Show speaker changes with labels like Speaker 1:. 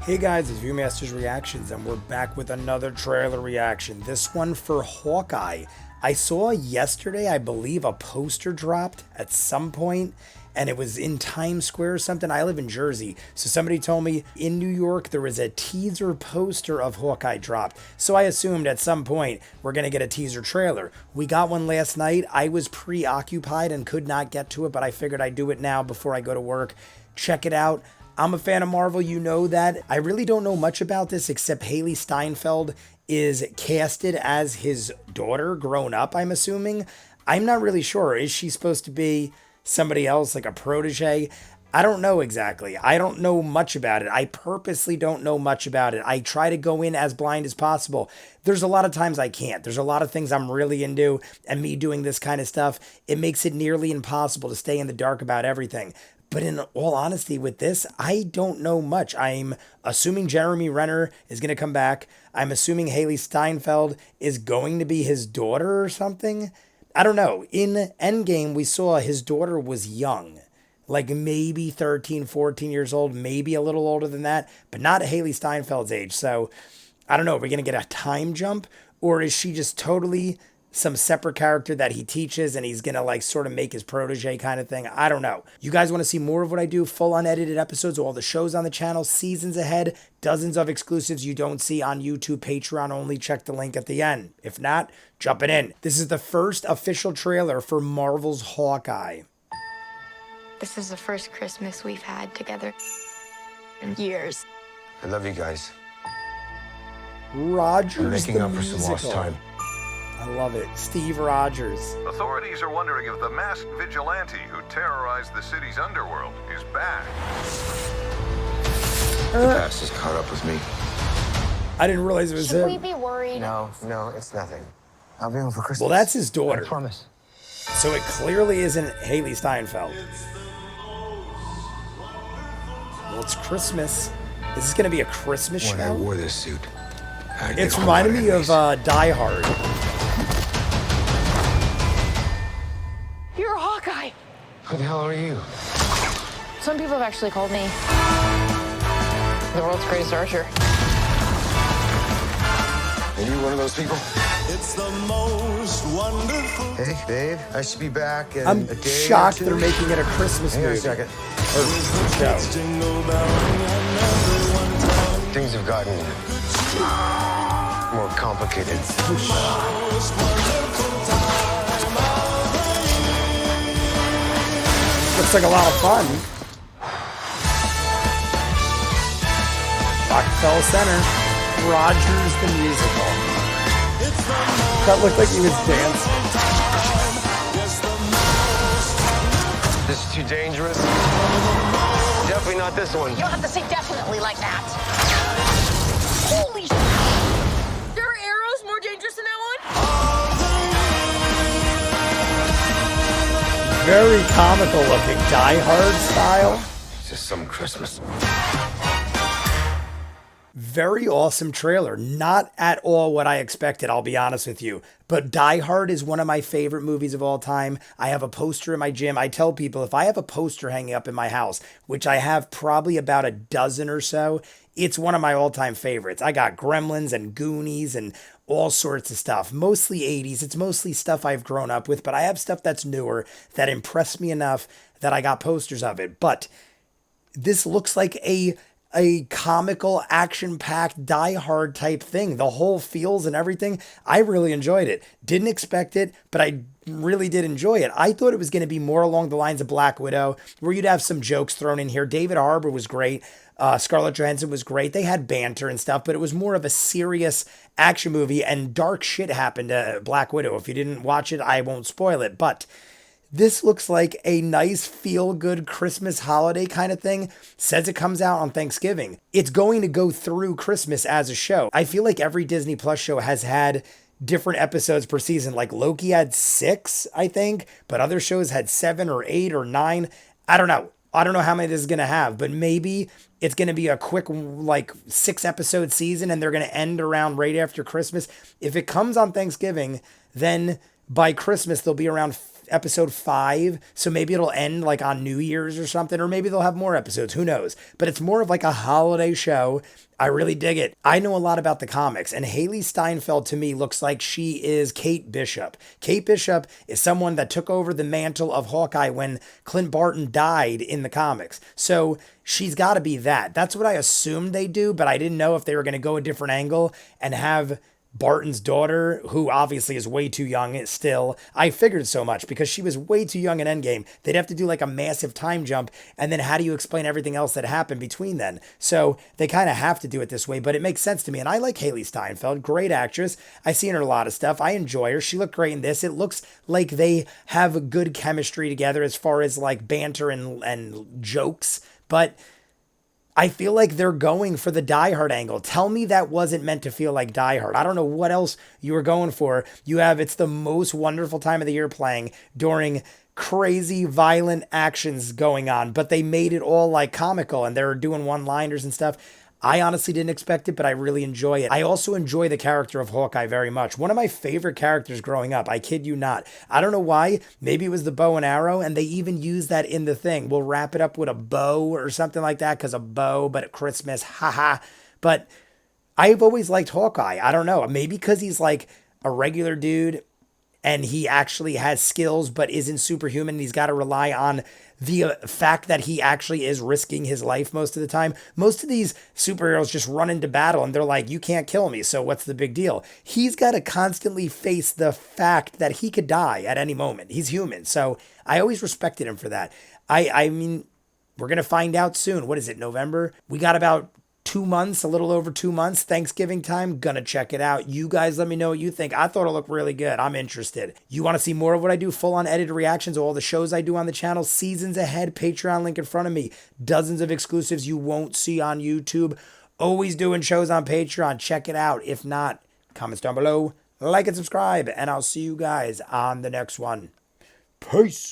Speaker 1: Hey guys, it's ViewMasters Reactions, and we're back with another trailer reaction. This one for Hawkeye. I saw yesterday, I believe, a poster dropped at some point, and it was in Times Square or something. I live in Jersey, so somebody told me in New York there was a teaser poster of Hawkeye dropped. So I assumed at some point we're going to get a teaser trailer. We got one last night. I was preoccupied and could not get to it, but I figured I'd do it now before I go to work. Check it out. I'm a fan of Marvel, you know that. I really don't know much about this except Haley Steinfeld is casted as his daughter grown up, I'm assuming. I'm not really sure. Is she supposed to be somebody else, like a protege? I don't know exactly. I don't know much about it. I purposely don't know much about it. I try to go in as blind as possible. There's a lot of times I can't. There's a lot of things I'm really into, and me doing this kind of stuff, it makes it nearly impossible to stay in the dark about everything. But in all honesty with this, I don't know much. I'm assuming Jeremy Renner is going to come back. I'm assuming Haley Steinfeld is going to be his daughter or something. I don't know. In Endgame, we saw his daughter was young. Like maybe 13, 14 years old, maybe a little older than that, but not Haley Steinfeld's age. So I don't know. Are we going to get a time jump? Or is she just totally some separate character that he teaches and he's gonna like sort of make his protege kind of thing? I don't know. You guys want to see more of what I do? Full unedited episodes of all the shows on the channel, seasons ahead, dozens of exclusives you don't see on YouTube, Patreon only. Check the link at the end. If not, jumping in. This is the first official trailer for Marvel's Hawkeye.
Speaker 2: This is the first Christmas we've had together in years.
Speaker 3: I love you guys.
Speaker 1: Rogers,
Speaker 3: we're making
Speaker 1: the
Speaker 3: up for some lost
Speaker 1: musical.
Speaker 3: time.
Speaker 1: I love it. Steve Rogers.
Speaker 4: Authorities are wondering if the masked vigilante who terrorized the city's underworld is back.
Speaker 3: The past has caught up with me.
Speaker 1: I didn't realize it was
Speaker 2: Should
Speaker 1: him.
Speaker 2: we be worried?
Speaker 3: No, it's nothing. I'll be home for Christmas.
Speaker 1: Well, that's his daughter.
Speaker 3: I promise.
Speaker 1: So it clearly isn't Haley Steinfeld. Well, it's Christmas. Is this going to be a Christmas
Speaker 3: When I
Speaker 1: show?
Speaker 3: wore this suit,
Speaker 1: It's reminding me of Die Hard.
Speaker 2: You're a Hawkeye.
Speaker 3: Who the hell are you?
Speaker 2: Some people have actually called me the world's greatest archer.
Speaker 3: Are you one of those people?
Speaker 5: It's the most wonderful.
Speaker 3: Hey, babe, I should be back in
Speaker 1: I'm
Speaker 3: a day
Speaker 1: shocked
Speaker 3: or
Speaker 1: they're
Speaker 3: two.
Speaker 1: making it a Christmas
Speaker 3: Hang on a
Speaker 1: movie.
Speaker 3: second.
Speaker 1: Or show.
Speaker 5: Jingle bell ring and everyone tell
Speaker 3: Things have gotten more complicated.
Speaker 1: Looks like a lot of fun. Rockefeller Center. Rogers the musical. That looked like he was dancing.
Speaker 3: This is too dangerous. Definitely not this one.
Speaker 6: You don't have to say definitely like that. Holy sh**. There are arrows more dangerous than that one?
Speaker 1: Very comical looking. Die Hard style.
Speaker 3: It's just some Christmas.
Speaker 1: Very awesome trailer. Not at all what I expected, I'll be honest with you. But Die Hard is one of my favorite movies of all time. I have a poster in my gym. I tell people if I have a poster hanging up in my house, which I have probably about a dozen or so, it's one of my all-time favorites. I got Gremlins and Goonies and all sorts of stuff. Mostly 80s. It's mostly stuff I've grown up with, but I have stuff that's newer that impressed me enough that I got posters of it. But this looks like a comical, action-packed, Die Hard type thing. The whole feels and everything. I really enjoyed it. Didn't expect it, but I really did enjoy it. I thought it was going to be more along the lines of Black Widow, where you'd have some jokes thrown in here. David Harbour was great. Scarlett Johansson was great. They had banter and stuff, but it was more of a serious action movie, and dark shit happened to Black Widow. If you didn't watch it, I won't spoil it, but this looks like a nice feel-good Christmas holiday kind of thing. Says it comes out on Thanksgiving. It's going to go through Christmas as a show. I feel like every Disney Plus show has had different episodes per season. Like Loki had 6, I think, but other shows had 7 or 8 or 9. I don't know. I don't know how many this is going to have, but maybe it's going to be a quick, like 6-episode season and they're going to end around right after Christmas. If it comes on Thanksgiving, then by Christmas, there'll be around episode 5, so maybe it'll end like on New Year's or something, or maybe they'll have more episodes, who knows. But it's more of like a holiday show. I really dig it. I know a lot about the comics, and Haley Steinfeld to me looks like she is Kate Bishop. Kate Bishop is someone that took over the mantle of Hawkeye when Clint Barton died in the comics. So she's got to be that. That's what I assumed they do, but I didn't know if they were going to go a different angle and have Barton's daughter, who obviously is way too young still. I figured so much because she was way too young in Endgame. They'd have to do like a massive time jump. And then how do you explain everything else that happened between then? So they kind of have to do it this way, but it makes sense to me. And I like Haley Steinfeld, great actress. I've seen her in a lot of stuff. I enjoy her. She looked great in this. It looks like they have a good chemistry together as far as like banter and jokes. But I feel like they're going for the Die Hard angle. Tell me that wasn't meant to feel like Die Hard. I don't know what else you were going for. It's the most wonderful time of the year playing during crazy violent actions going on, but they made it all like comical and they're doing one-liners and stuff. I honestly didn't expect it, but I really enjoy it. I also enjoy the character of Hawkeye very much. One of my favorite characters growing up. I kid you not. I don't know why. Maybe it was the bow and arrow, and they even use that in the thing. We'll wrap it up with a bow or something like that because a bow, but at Christmas, haha. But I've always liked Hawkeye. I don't know. Maybe because he's like a regular dude and he actually has skills but isn't superhuman. He's got to rely on the fact that he actually is risking his life most of the time. Most of these superheroes just run into battle and they're like, you can't kill me, so what's the big deal? He's got to constantly face the fact that he could die at any moment. He's human, so I always respected him for that. I mean, we're going to find out soon. What is it, November? We got about 2 months, a little over 2 months, Thanksgiving time. Gonna check it out. You guys let me know what you think. I thought it looked really good. I'm interested. You want to see more of what I do? Full on edited reactions of all the shows I do on the channel. Seasons ahead. Patreon link in front of me. Dozens of exclusives you won't see on YouTube. Always doing shows on Patreon. Check it out. If not, comments down below. Like and subscribe. And I'll see you guys on the next one. Peace.